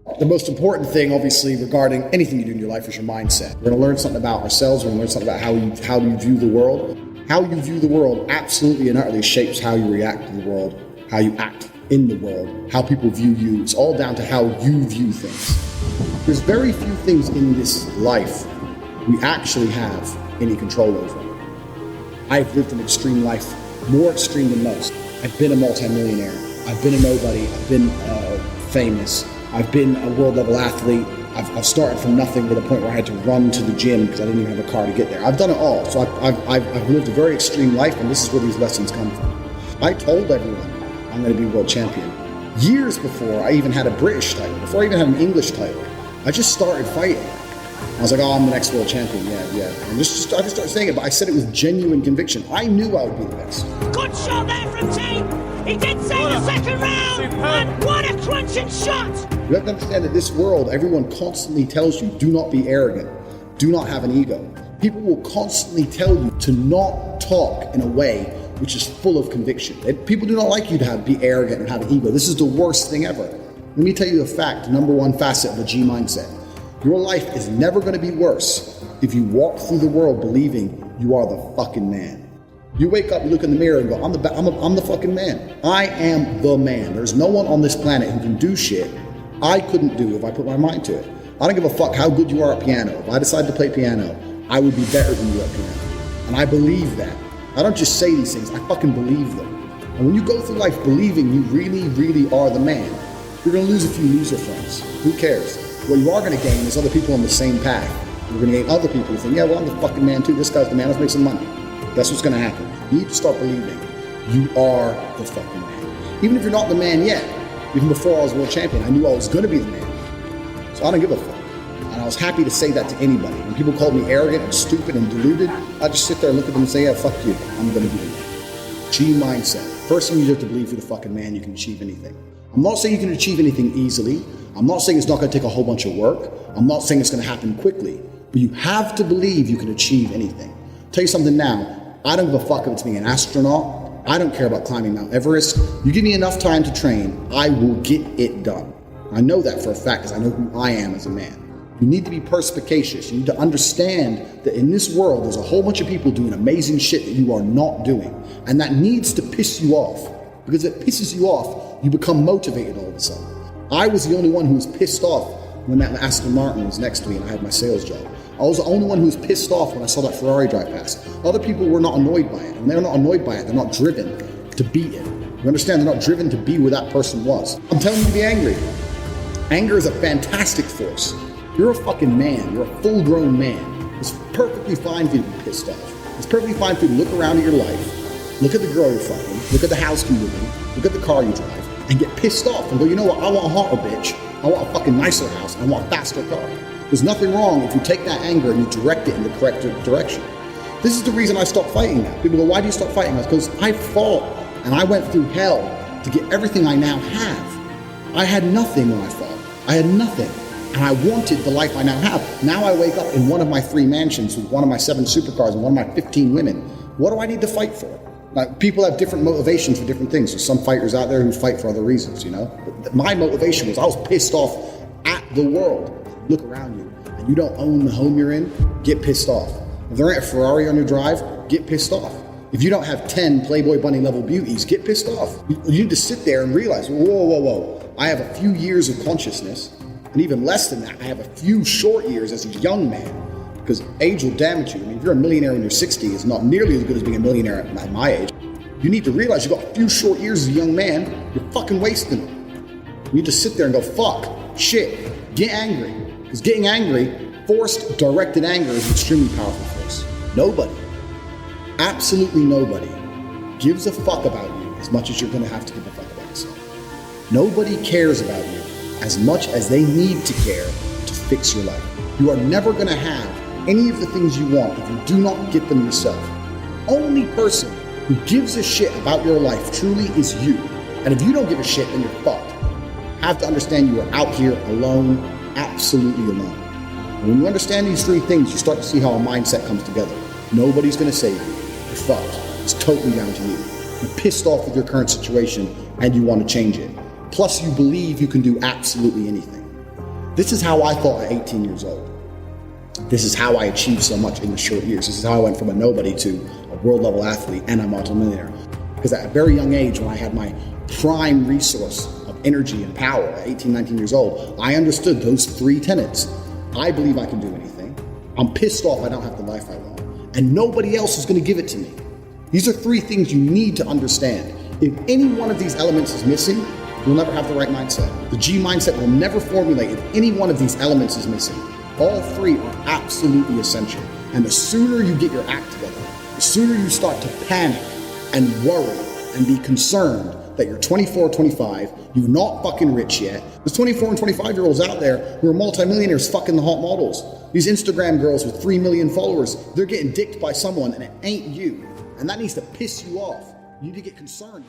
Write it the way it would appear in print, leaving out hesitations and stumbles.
The most important thing, obviously, regarding anything you do in your life is your mindset. We're going to learn something about ourselves. We're going to learn something about how you view the world. How you view the world absolutely and utterly shapes how you react to the world, how you act in the world, how people view you. It's all down to how you view things. There's very few things in this life we actually have any control over. I've lived an extreme life, more extreme than most. I've been a multimillionaire. I've been a nobody. I've been famous. I've been a world level athlete. I've started from nothing to the point where I had to run to the gym because I didn't even have a car to get there. I've done it all. So I've lived a very extreme life, and this is where these lessons come from. I told everyone I'm going to be world champion. Years before I even had a British title, before I even had an English title, I just started fighting. I was like, oh, I'm the next world champion, yeah. And I just started saying it, but I said it with genuine conviction. I knew I would be the best. Good shot there from Tate. He did say the second round, and what a crunching shot. You have to understand that this world, everyone constantly tells you, do not be arrogant, do not have an ego. People will constantly tell you to not talk in a way which is full of conviction. People do not like you to be arrogant and have an ego. This is the worst thing ever. Let me tell you a fact, number one facet of a G mindset. Your life is never going to be worse if you walk through the world believing you are the fucking man. You wake up, you look in the mirror and go, I'm the fucking man. I am the man. There's no one on this planet who can do shit I couldn't do if I put my mind to it. I don't give a fuck how good you are at piano. If I decide to play piano, I would be better than you at piano. And I believe that. I don't just say these things, I fucking believe them. And when you go through life believing you really, really are the man, you're gonna lose a few loser friends. Who cares? What you are gonna gain is other people on the same path. You're gonna gain other people who think, yeah, well, I'm the fucking man too. This guy's the man, let's make some money. That's what's gonna happen. You need to start believing you are the fucking man. Even if you're not the man yet, even before I was world champion, I knew I was gonna be the man. So I don't give a fuck. And I was happy to say that to anybody. When people called me arrogant and stupid and deluded, I just sit there and look at them and say, yeah, fuck you, I'm gonna be the man. G mindset. First thing you have to believe you're the fucking man, you can achieve anything. I'm not saying you can achieve anything easily. I'm not saying it's not gonna take a whole bunch of work. I'm not saying it's gonna happen quickly, but you have to believe you can achieve anything. I'll tell you something now, I don't give a fuck if it's being an astronaut. I don't care about climbing Mount Everest. You give me enough time to train, I will get it done. I know that for a fact because I know who I am as a man. You need to be perspicacious. You need to understand that in this world, there's a whole bunch of people doing amazing shit that you are not doing. And that needs to piss you off. Because if it pisses you off, you become motivated all of a sudden. I was the only one who was pissed off when that Aston Martin was next to me and I had my sales job. I was the only one who was pissed off when I saw that Ferrari drive past. Other people were not annoyed by it. And they're not annoyed by it, they're not driven to be it. You understand? They're not driven to be where that person was. I'm telling you to be angry. Anger is a fantastic force. You're a fucking man. You're a full-grown man. It's perfectly fine for you to be pissed off. It's perfectly fine for you to look around at your life, look at the girl you're fucking, look at the house you live in, look at the car you drive, and get pissed off and go, you know what, I want a hotter bitch. I want a fucking nicer house. I want a faster car. There's nothing wrong if you take that anger and you direct it in the correct direction. This is the reason I stopped fighting now. People go, why do you stop fighting? Because I fought and I went through hell to get everything I now have. I had nothing when I fought. I had nothing. And I wanted the life I now have. Now I wake up in one of my 3 mansions with one of my 7 supercars and one of my 15 women. What do I need to fight for? Now, people have different motivations for different things. There's some fighters out there who fight for other reasons, you know? But my motivation was I was pissed off at the world. Look around you and you don't own the home you're in, get pissed off. If there ain't a Ferrari on your drive, get pissed off. If you don't have 10 Playboy Bunny level beauties, get pissed off. You need to sit there and realize, whoa. I have a few years of consciousness, and even less than that, I have a few short years as a young man, because age will damage you. I mean, if you're a millionaire when you're 60, it's not nearly as good as being a millionaire at my age. You need to realize you've got a few short years as a young man, you're fucking wasting them. You need to sit there and go, fuck, shit, get angry. Because getting angry, forced, directed anger is an extremely powerful force. Nobody, absolutely nobody, gives a fuck about you as much as you're going to have to give a fuck about yourself. Nobody cares about you as much as they need to care to fix your life. You are never going to have any of the things you want if you do not get them yourself. Only person who gives a shit about your life truly is you. And if you don't give a shit, then you're fucked. You have to understand you are out here alone, absolutely alone. And when you understand these 3 things, you start to see how a mindset comes together. Nobody's going to save you. You're fucked. It's totally down to you. You're pissed off with your current situation and you want to change it. Plus, you believe you can do absolutely anything. This is how I thought at 18 years old. This is how I achieved so much in the short years. This is how I went from a nobody to a world level athlete and a multimillionaire. Because at a very young age, when I had my prime resource of energy and power at 18, 19 years old, I understood those 3 tenets. I believe I can do anything. I'm pissed off I don't have the life I want. And nobody else is going to give it to me. These are 3 things you need to understand. If any one of these elements is missing, you'll never have the right mindset. The G mindset will never formulate if any one of these elements is missing. All 3 are absolutely essential. And the sooner you get your act together, the sooner you start to panic and worry and be concerned that you're 24, 25, you're not fucking rich yet. There's 24 and 25 year olds out there who are multimillionaires fucking the hot models. These Instagram girls with 3 million followers, they're getting dicked by someone and it ain't you. And that needs to piss you off. You need to get concerned.